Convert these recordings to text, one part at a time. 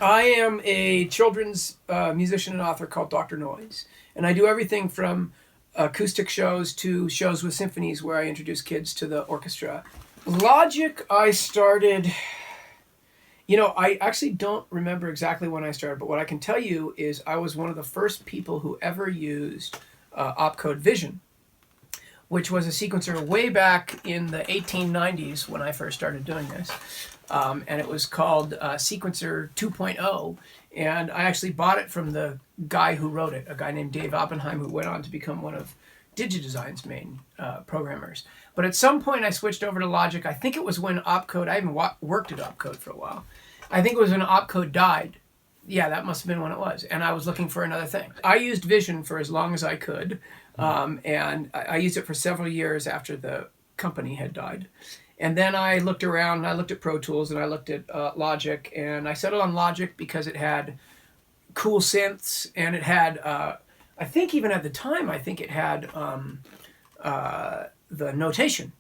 I am a children's musician and author called Dr. Noize, and I do everything from acoustic shows to shows with symphonies where I introduce kids to the orchestra. Logic, I started, I actually don't remember exactly when I started, but what I can tell you is I was one of the first people who ever used opcode Vision, which was a sequencer way back in the 1890s when I first started doing this. And it was called Sequencer 2.0. And I actually bought it from the guy who wrote it, a guy named Dave Oppenheim, who went on to become one of DigiDesign's main programmers. But at some point I switched over to Logic. I think it was when opcode, I haven't worked at opcode for a while. I think it was when opcode died. Yeah, that must have been when it was. And I was looking for another thing. I used Vision for as long as I could. And I used it for several years after the company had died. And then I looked around, and I looked at Pro Tools, and I looked at Logic, and I settled on Logic because it had cool synths, and it had, I think even at the time, I think it had the notation.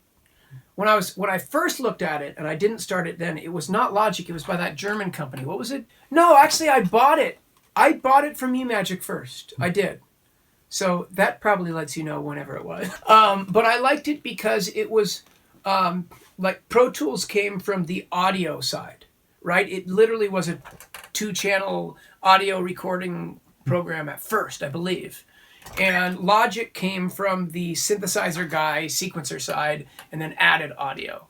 When I first looked at it, and I didn't start it then, it was not Logic, it was by that German company. What was it? No, actually, I bought it. I bought it from eMagic first. I did. So that probably lets you know whenever it was. But I liked it because it was... like Pro Tools came from the audio side, right? It literally was a 2-channel audio recording program at first, I believe. And Logic came from the synthesizer guy, sequencer side, and then added audio.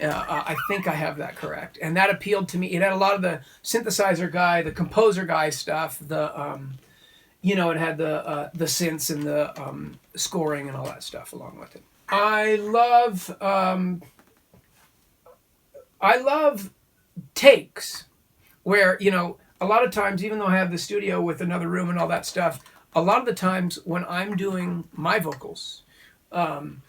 I think I have that correct. And that appealed to me. It had a lot of the synthesizer guy, the composer guy stuff, the, it had the synths and the scoring and all that stuff along with it. I love takes where, a lot of times, even though I have the studio with another room and all that stuff, a lot of the times when I'm doing my vocals, I'm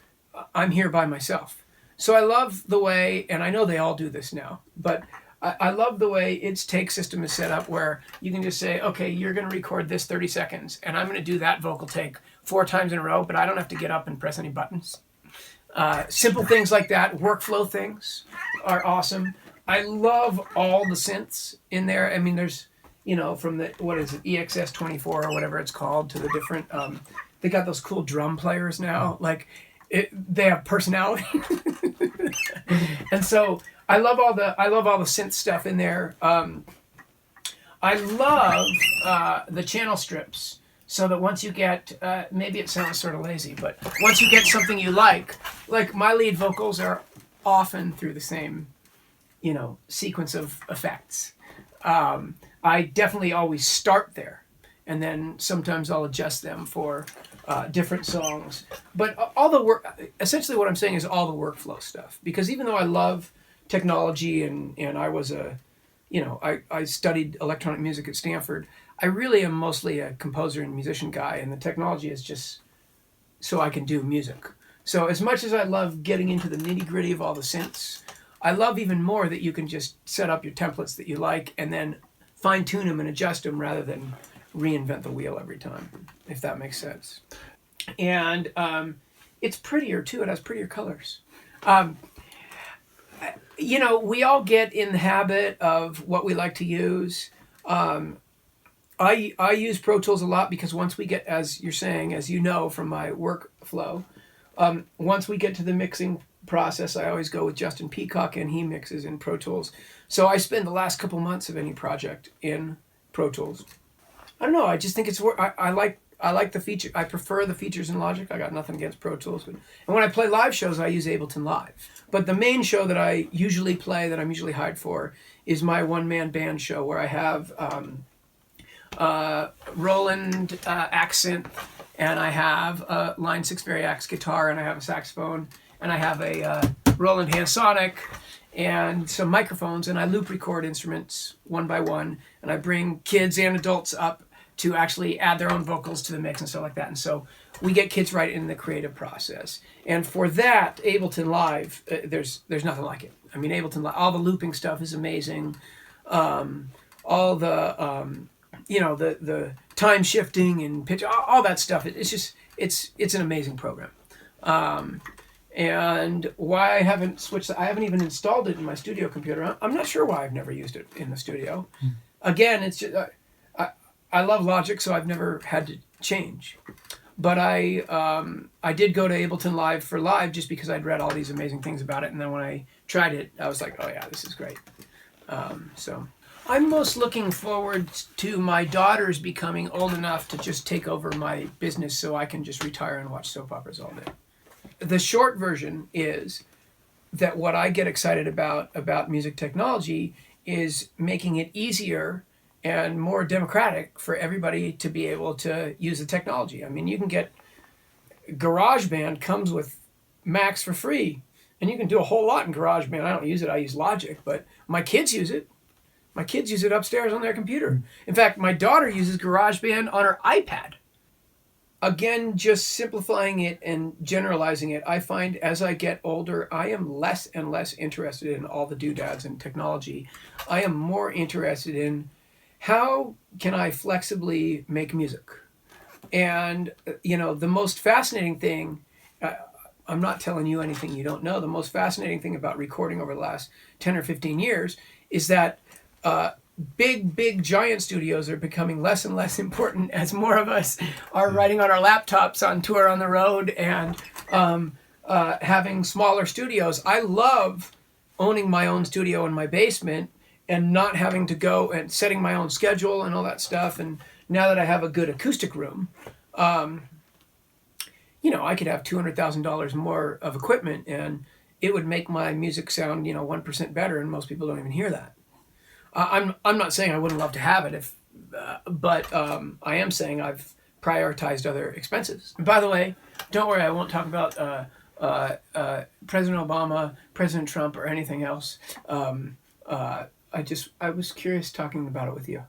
here by myself. So I love the way, and I know they all do this now, but I love the way its take system is set up where you can just say, okay, you're going to record this 30 seconds, and I'm going to do that vocal take 4 times in a row, but I don't have to get up and press any buttons. Simple things like that, workflow things are awesome. I love all the synths in there. I mean, there's, from the, what is it, EXS24 or whatever it's called, to the different, they got those cool drum players now. Like, they have personality. And so I love all the synth stuff in there. I love the channel strips. So that once you get, maybe it sounds sort of lazy, but once you get something you like my lead vocals are often through the same, sequence of effects. I definitely always start there, and then sometimes I'll adjust them for different songs. But all the work, essentially what I'm saying is all the workflow stuff. Because even though I love technology and I was I studied electronic music at Stanford, I really am mostly a composer and musician guy, and the technology is just so I can do music. So as much as I love getting into the nitty-gritty of all the synths, I love even more that you can just set up your templates that you like and then fine-tune them and adjust them rather than reinvent the wheel every time, if that makes sense. And it's prettier, too. It has prettier colors. We all get in the habit of what we like to use. I use Pro Tools a lot because once we get, as you're saying, as you know from my workflow, once we get to the mixing process, I always go with Justin Peacock, and he mixes in Pro Tools. So I spend the last couple months of any project in Pro Tools. I don't know. I just think it's I like the feature. I prefer the features in Logic. I got nothing against Pro Tools, and when I play live shows, I use Ableton Live. But the main show that I usually play, that I'm usually hired for, is my one-man band show where I have Roland accent, and I have a Line 6 Variax guitar, and I have a saxophone, and I have a Roland Hansonic, and some microphones, and I loop record instruments one by one, and I bring kids and adults up to actually add their own vocals to the mix and stuff like that. And so we get kids right in the creative process. And for that, Ableton Live, there's nothing like it. I mean, Ableton Live, all the looping stuff is amazing. All the the time shifting and pitch, all that stuff. It's just it's an amazing program. And why I haven't switched, I haven't even installed it in my studio computer. I'm not sure why I've never used it in the studio. again, it's just I love Logic, so I've never had to change. But I did go to Ableton Live for live just because I'd read all these amazing things about it, and then when I tried it, I was like, oh yeah, this is great. So I'm most looking forward to my daughters becoming old enough to just take over my business so I can just retire and watch soap operas all day. The short version is that what I get excited about music technology is making it easier and more democratic for everybody to be able to use the technology. I mean, you can get GarageBand comes with Macs for free, and you can do a whole lot in GarageBand. I don't use it, I use Logic, but my kids use it. My kids use it upstairs on their computer. In fact, my daughter uses GarageBand on her iPad. Again, just simplifying it and generalizing it, I find as I get older, I am less and less interested in all the doodads and technology. I am more interested in how can I flexibly make music? And, the most fascinating thing, I'm not telling you anything you don't know, the most fascinating thing about recording over the last 10 or 15 years is that big, giant studios are becoming less and less important as more of us are writing on our laptops on tour on the road and having smaller studios. I love owning my own studio in my basement and not having to go and setting my own schedule and all that stuff. And now that I have a good acoustic room, I could have $200,000 more of equipment and it would make my music sound, 1% better, and most people don't even hear that. I'm not saying I wouldn't love to have it, but I am saying I've prioritized other expenses. And by the way, don't worry, I won't talk about President Obama, President Trump, or anything else. I was curious talking about it with you.